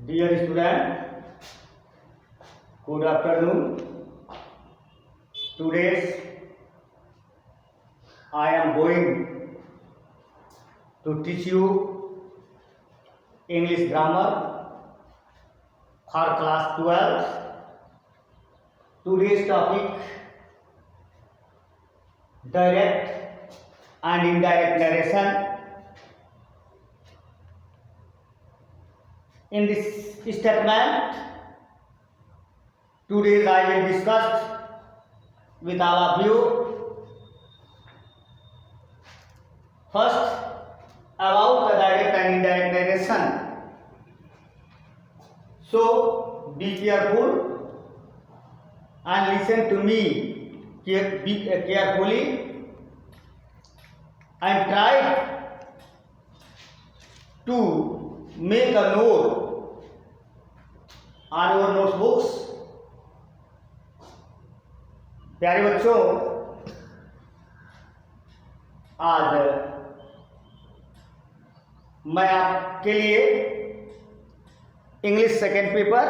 Dear student, good afternoon. Today I am going to teach you English grammar for class 12. Today's topic direct and indirect narration. In this statement, today I will discuss with all of you. First, about the direct and indirect narration. So, be careful and listen to me carefully and try to make a note on your notebooks. प्यारे बच्चों, आज मैं आपके लिए English second paper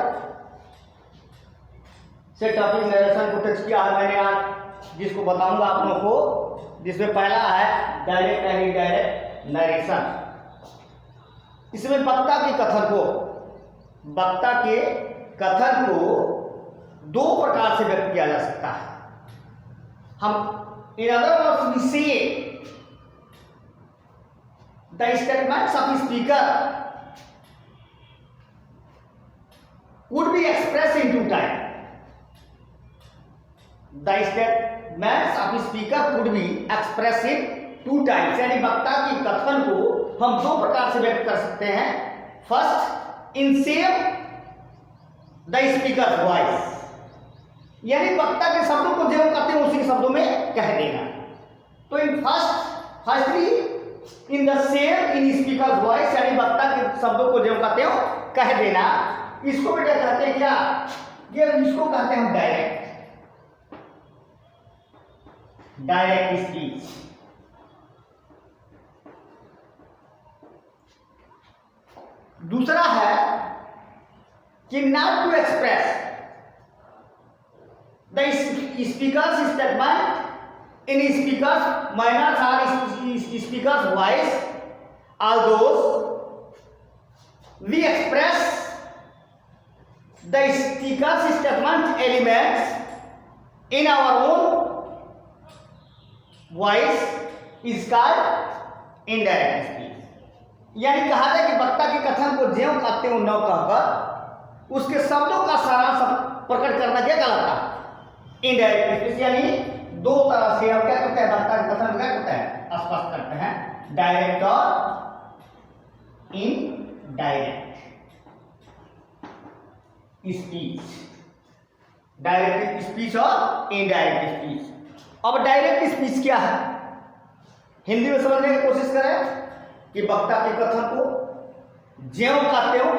से topic narration को touch किया है मैंने आज, जिसको बताऊंगा आप लोगों को, जिसमें पहला है डायरेक्ट एंड इनडायरेक्ट नरेशन। इसमें वक्ता के कथन को दो प्रकार से व्यक्त किया जा सकता है। हम इन अदर वर्ड्स वी से the statements of speaker would be expressed in two types. The statements of speaker could be expressed in two types. यानी वक्ता के कथन को हम दो प्रकार से व्यक्त कर सकते हैं। First, in same the speaker voice, यानी वक्ता के शब्दों को जो कहते हैं उसी शब्दों में कह देना। तो in firstly in the same in speaker voice, यानी वक्ता के शब्दों को जो कहते हो कह देना। इसको बेटा कहते हैं क्या? ये इसको कहते हैं डायरेक्ट स्पीच। दूसरा है कि not to express the speaker's statement in speaker's minors और speaker's voice, although we express the speaker's statement elements in our own voice is called indirect speech। यानी कहा जाए कि वक्ता के कथन को ज्यों कहते हो न कहकर उसके शब्दों का सारांश प्रकट करना क्या कहलाता है? Indirect speech. यानी दो तरह से हम क्या करते हैं, वक्ता के कथन क्या करते हैं, स्पष्ट करते हैं, डायरेक्ट और इनडायरेक्ट स्पीच। डायरेक्ट स्पीच और इनडायरेक्ट स्पीच। अब डायरेक्ट स्पीच क्या है, हिंदी में समझने की कोशिश करें कि वक्ता के कथन को ज्यों कहते हो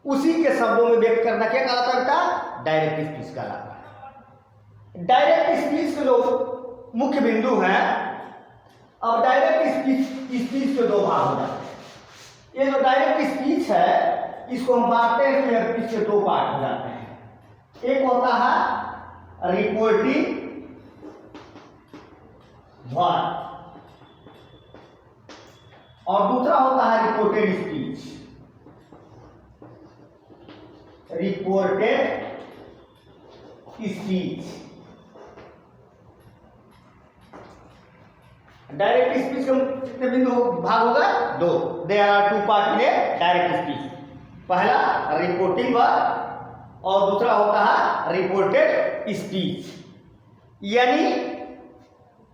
उसी के शब्दों में व्यक्त करना क्या कहलाता है बेटा? डायरेक्ट स्पीच कहलाता है। डायरेक्ट स्पीच के जो मुख्य बिंदु हैं, अब डायरेक्ट स्पीच के दो भाग हो जाते हैं। ये जो डायरेक्ट स्पीच है इसको हम बांटते हैं तो इसके दो पार्ट हो जाते हैं। एक होता है रिपोर्टिंग वर्ड और दूसरा होता है reported speech. Reported speech. Direct speech के कितने बिंदु भाग होगा? दो। There are two part in direct speech. पहला रिपोर्टिंग वर्ड और दूसरा होता है रिपोर्टेड स्पीच। यानी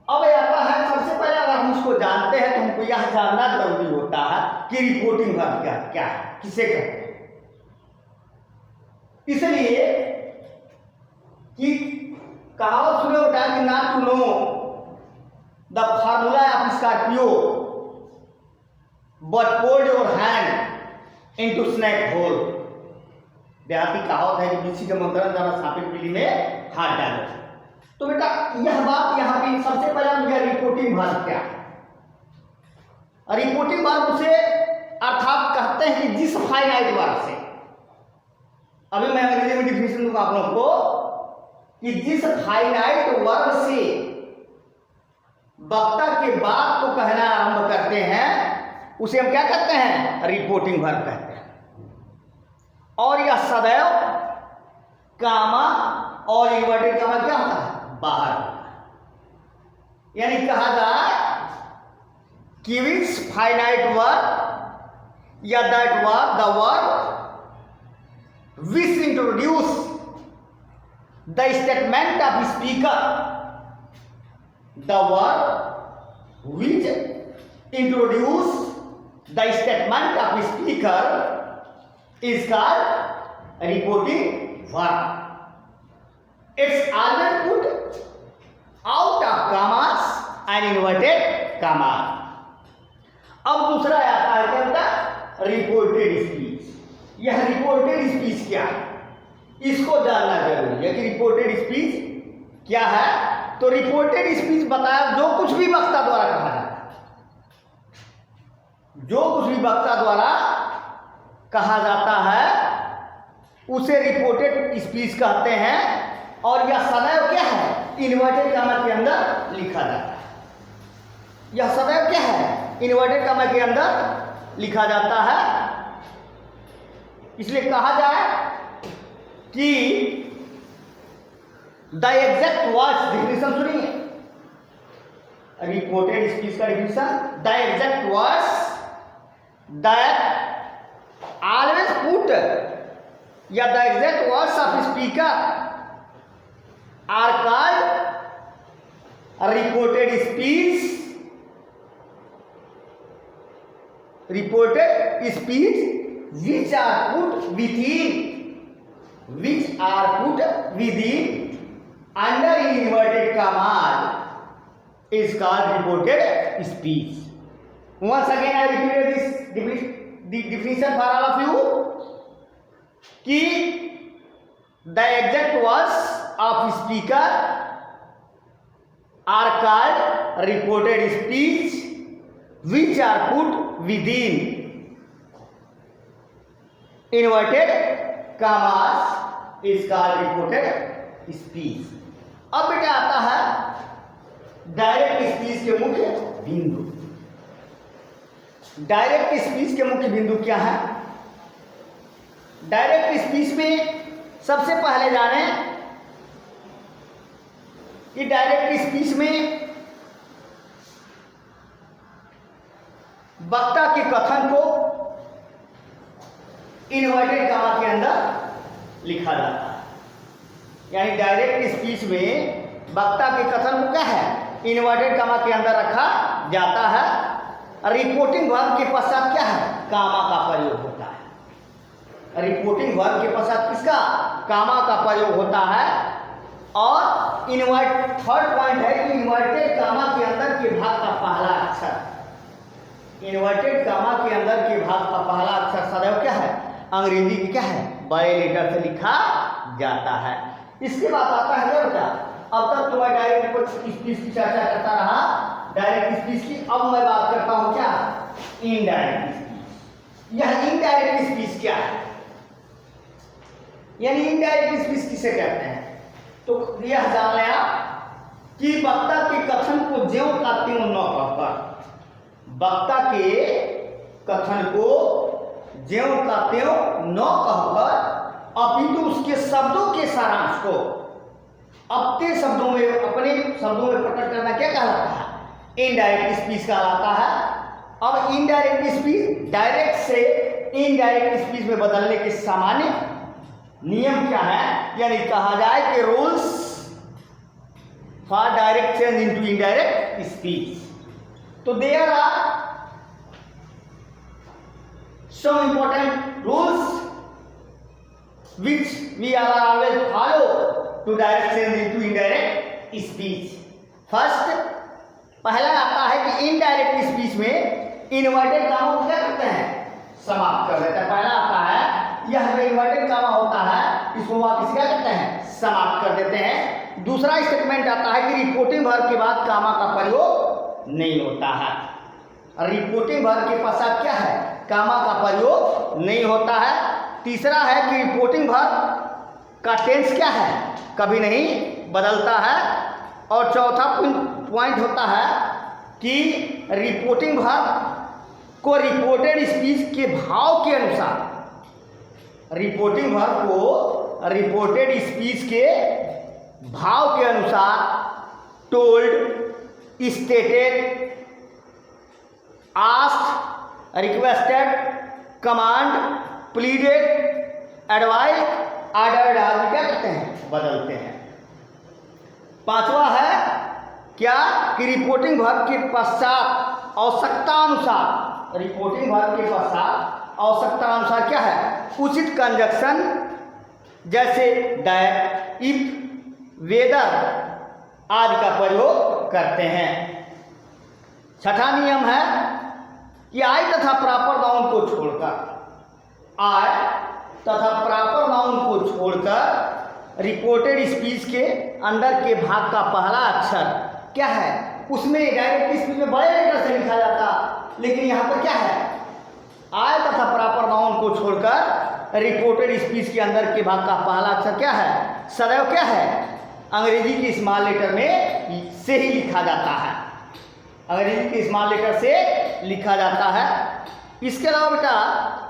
अब आता है, सबसे पहले अगर हम उसको जानते हैं तो हमको यह जानना जरूरी होता है कि रिपोर्टिंग वर्ड क्या है, किसे कहते हैं। इसलिए कि कहावत सुने होता है कि not to know the formula of Scorpio but pulled your hand into snake hole. देहाती कहावत है कि बिच्छी के मंत्रण जाना सांपिक बिल्ली में हाथ डालो। तो बेटा यह बात यहाँ पे सबसे पहले मुझे रिपोर्टिंग वर्ब क्या है? रिपोर्टिंग वर्ब उसे अर्थात कहते हैं कि जिस फाइनाइट वर्ब से अभी मैं अंग्रेजी में डिफिनेशन दूंगा आप लोगों को कि जिस फाइनाइट वर्ब से वक्ता के बात को कहना आरंभ करते हैं उसे हम क्या कहते हैं? रिपोर्टिंग वर्ब कहते हैं। और यह सदैव कामा और इन्वर्टेड कामा क्या होता है? बाहर होता है। यानी कहा जाए कि विच फाइनाइट वर्ब या that verb the verb which introduce the statement of speaker, the verb which introduce the statement of speaker is called reporting verb. It's always put out of commas and inverted commas. अब दूसरा आता है क्या होता है? Reported speech. यह reported speech क्या है इसको जानना जरूरी है कि रिपोर्टेड स्पीच क्या है। तो रिपोर्टेड स्पीच बताया जो कुछ भी वक्ता द्वारा कहा जाता है, जो कुछ भी वक्ता द्वारा कहा जाता है उसे रिपोर्टेड स्पीच कहते हैं। और यह सदैव क्या है? इन्वर्टेड कामा के अंदर लिखा जाता है। यह सदैव क्या है? इन्वर्टेड कामा के अंदर लिखा जाता है। इसलिए कहा जाए कि द एग्जैक्ट वर्ड्स, डिफिनेशन सुनिए रिपोर्टेड स्पीच का definition, the exact words that always put या the exact words of speaker are called reported speech. Reported speech which are put within under inverted commas is called reported speech. Once again I repeat the definition for all of you कि the exact words of speaker are called reported speech which are put within inverted कामास is called reported speech. अब बेटा आता है direct speech के मुख्य बिंदु। Direct speech के मुख्य बिंदु क्या है? डायरेक्ट स्पीच में सबसे पहले जाने कि डायरेक्ट स्पीच में वक्ता के कथन को इन्वर्टेड कामा के अंदर लिखा जाता है। यानी डायरेक्ट स्पीच में वक्ता के कथन को क्या है? इन्वर्टेड कामा के अंदर रखा जाता है। रिपोर्टिंग वर्ब के पश्चात क्या है? कामा का प्रयोग होता है। रिपोर्टिंग वर्ब के पश्चात किसका? कामा का प्रयोग होता है। और थर्ड पॉइंट है कि इन्वर्टेड कामा के अंदर के भाग का पहला अक्षर, इन्वर्टेड कामा के अंदर के भाग का पहला अक्षर सदैव क्या है? अंग्रेजी की क्या है? बड़े लेटर से लिखा जाता है। इसके बाद आता है क्या बेटा? अब तक तो मैं डायरेक्ट स्पीच की चर्चा करता रहा, डायरेक्ट स्पीच की। अब मैं बात करता हूं क्या? Indirect speech. यह इनडायरेक्ट स्पीच क्या है? यानी इनडायरेक्ट स्पीच किसे कहते हैं? तो यह जान लिया कि वक्ता के कथन को ज्यों का त्यों न कहकर, वक्ता के कथन को ज्यों का त्यों न कहकर अपितु उसके शब्दों के सारांश को अपने शब्दों में प्रकट करना क्या कहलाता है? इनडायरेक्ट स्पीच कहलाता है। अब इनडायरेक्ट स्पीच डायरेक्ट से इनडायरेक्ट स्पीच में बदलने के सामान्य नियम क्या है? यानी कहा जाए कि rules for direct change into indirect speech. तो there are some important rules which we are always follow to direct change into indirect speech. First, पहला आता है कि इनडायरेक्ट स्पीच में इन्वर्टेड कामों को क्या करते हैं? समाप्त कर देते हैं। पहला आता है यह जो इन्वर्टेड कामा होता है इसको वापस क्या करते हैं? समाप्त कर देते हैं। दूसरा स्टेटमेंट आता है कि रिपोर्टिंग वर्ब के बाद कामा का प्रयोग नहीं होता है। रिपोर्टिंग वर्ब के पश्चात क्या है? कामा का प्रयोग नहीं होता है। तीसरा है कि रिपोर्टिंग वर्ब का टेंस क्या है, कभी नहीं बदलता है। और चौथा पॉइंट होता है कि रिपोर्टिंग वर्ब को रिपोर्टेड स्पीच के भाव के अनुसार, रिपोर्टिंग वर्ब को रिपोर्टेड स्पीच के भाव के अनुसार told, stated, asked, requested, command, pleaded, advise, ordered आदि क्या करते हैं, बदलते हैं। पांचवा है क्या कि रिपोर्टिंग वर्ब के पश्चात आवश्यकता अनुसार, रिपोर्टिंग वर्ब के पश्चात आवश्यकता अनुसार क्या है, उचित कंजक्शन जैसे दैट, इफ, वेदर आदि का प्रयोग करते हैं। छठा नियम है कि आई तथा प्रॉपर नाउन को छोड़कर, आई तथा प्रॉपर नाउन को छोड़कर रिपोर्टेड स्पीच के अंदर के भाग का पहला अक्षर क्या है, उसमें डायरेक्ट स्पीच में बड़े लेटर से लिखा जाता, लेकिन यहाँ पर क्या है, आई तथा प्रॉपर नाउन को छोड़कर रिपोर्टेड स्पीच के अंदर के भाग का पहला अक्षर क्या है, सदैव क्या है, अंग्रेजी की स्मॉल लेटर में से ही लिखा जाता है, अंग्रेजी के स्मॉल लेटर से लिखा जाता है। इसके अलावा बेटा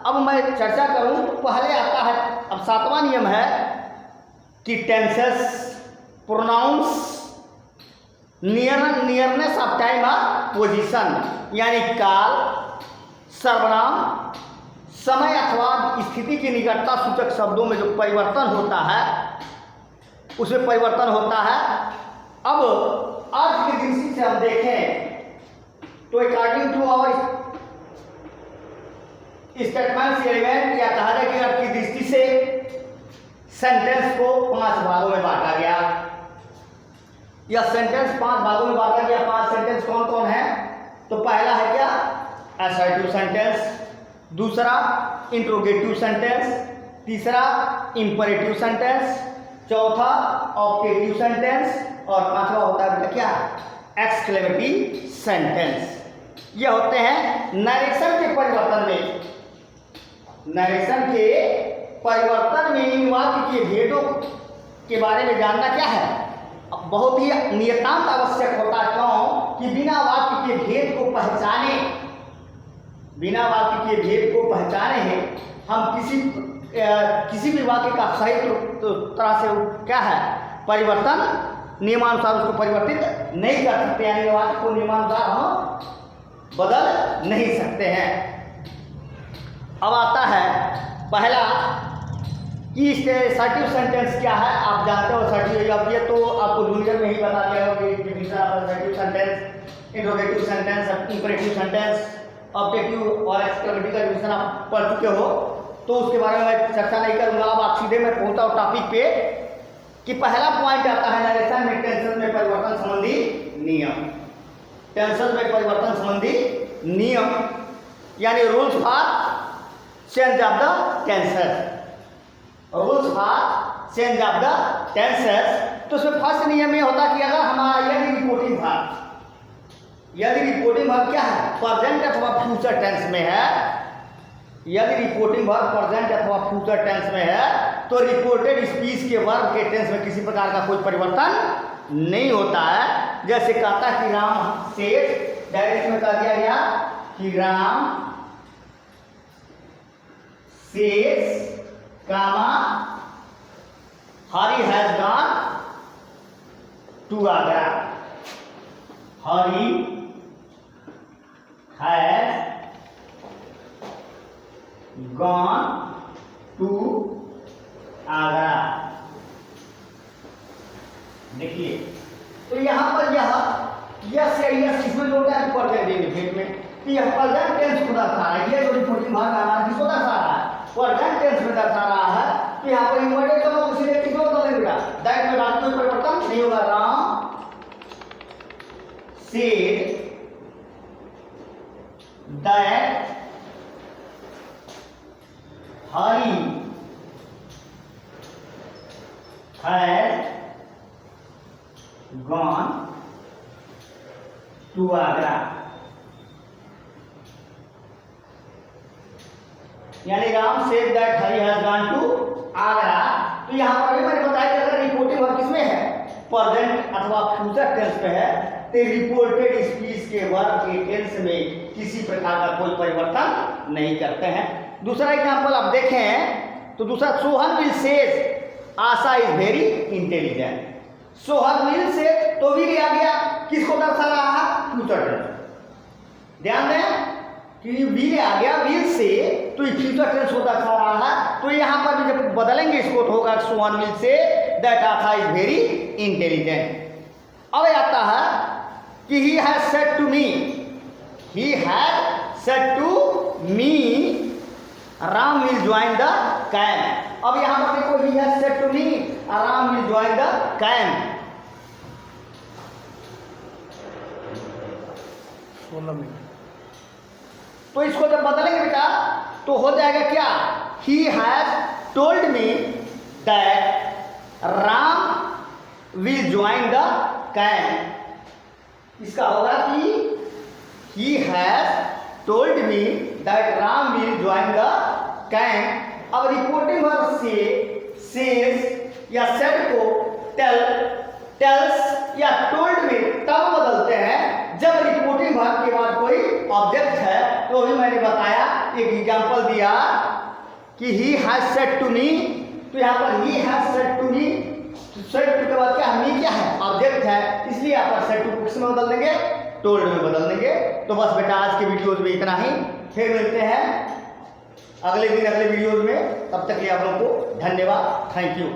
अब मैं चर्चा करूं, पहले आता है, अब सातवां नियम है कि tenses, pronouns, nearness of time और पोजीशन, यानी काल, सर्वनाम, समय अथवा स्थिति की निकटता सूचक शब्दों में जो परिवर्तन होता है उसमें परिवर्तन होता है। अब अर्थ की दृष्टि से हम देखें तो according to our statements element, या कहा जाए कि अर्थ की दृष्टि से सेंटेंस को 5 भागों में बांटा गया, या सेंटेंस 5 भागों में बांटा गया। 5 सेंटेंस कौन कौन है, तो पहला है क्या, असर्टिव सेंटेंस, दूसरा इंट्रोगेटिव सेंटेंस, तीसरा इंपरेटिव सेंटेंस, चौथा ऑब्जेक्टिव सेंटेंस और पांचवा होता है क्या, एक्सक्लेमेटरी सेंटेंस। ये होते हैं नरेशन के परिवर्तन में, नरेशन के परिवर्तन में इन वाक्य के भेदों के बारे में जानना क्या है, बहुत ही नितांत आवश्यक होता है। क्यों कि बिना वाक्य के भेद को पहचाने, बिना वाक्य के भेद को पहचाने हैं हम किसी भी वाक्य का सही तरह से क्या है, परिवर्तन नियमानुसार उसको परिवर्तित नहीं कर सकते, यानी वाक्य को नियमानुसार हम बदल नहीं सकते हैं। अब आता है पहला कि असर्टिव सेंटेंस क्या है, आप जानते हो असर्टिव, अब ये तो आपको जूनियर में ही बता दिया होगा कि definition of assertive sentence, interrogative sentence, imperative sentence, objective और एक्सक्लेमेटरी का डिफिनेशन आप पढ़ चुके हो, तो उसके बारे में मैं चर्चा नहीं करूंगा। अब आप सीधे मैं पहुंचता हूं टॉपिक पे कि पहला पॉइंट आता है नरेशन में टेंसेस में परिवर्तन संबंधी नियम, टेंसेस में परिवर्तन संबंधी नियम, यानी rules for change of the tenses, rules for change of the tenses. तो उसमें फर्स्ट नियम ये होता कि अगर हमारा यदि रिपोर्टिंग वर्ब क्या है, प्रेजेंट अथवा फ्यूचर टेंस में है, यदि रिपोर्टिंग वर्ब प्रेजेंट अथवा फ्यूचर टेंस में है तो रिपोर्टेड स्पीच के वर्ब के टेंस में किसी प्रकार का कोई परिवर्तन नहीं होता है। जैसे कहता कि राम सेठ, डायरेक्ट में कह दिया गया कि Ram says comma Hari has gone to Agra, Hari has gone to Agra. देखिए तो यहाँ पर यस या यस इसमें जो होता है प्रेजेंट में, कि यह प्रेजेंट टेंस को दर्शा रहा है, ये जो रिपोर्टिंग भाग हमारा किसको दर्शा रहा है, प्रेजेंट टेंस में दर्शा रहा है कि यहाँ पर इन्वर्टेड कमा इसलिए किसको बदल बेटा, दैट में बात कोई परिवर्तन नहीं होगा। Ram said that Hari has gone to Agra, यानी Ram said that Hari has future tense में है तो रिपोर्टेड स्पीच के वर्ब के टेंस में किसी प्रकार का कोई परिवर्तन नहीं करते हैं। दूसरा एग्जांपल आप देखें तो दूसरा, Sohan will says Asha is very intelligent. Sohan will say तो विल आ गया, किसको दर्शा रहा है? Future tense. ध्यान दें कि विल आ गया, विल से तो फ्यूचर टेंस को दर्शा रहा है। तो यहाँ पर भी जब बदलेंगे इसको तो होगा Sohan will say that Asha is very intelligent. अब आता है कि he has said to me, he has said to me Ram will join the camp. अब यहाँ पर देखो, he has said to me Ram will join the camp. 16 मिनट। तो इसको जब बदलेंगे बेटा तो हो जाएगा क्या? He has told me that Ram will join the camp. इसका होगा कि he has told me that Ram will join the camp. अब रिपोर्टिंग वर्ब से सेज या सेड को टेल, टेल्स या टोल्ड में तब बदलते हैं जब रिपोर्टिंग वर्ब के बाद कोई ऑब्जेक्ट है। तो अभी मैंने बताया, एक एग्जांपल दिया कि he has said to me, तो यहाँ पर he has said to me, said to के बाद क्या है? मी क्या है? ऑब्जेक्ट है, इसलिए यहाँ पर सेड टू किस में बदल देंगे? टोल्ड में बदल देंगे। तो बस बेटा आज के वीडियोज में इतना ही, फिर मिलते हैं अगले दिन अगले वीडियोज में। तब तक के लिए आप लोगों को धन्यवाद, थैंक यू।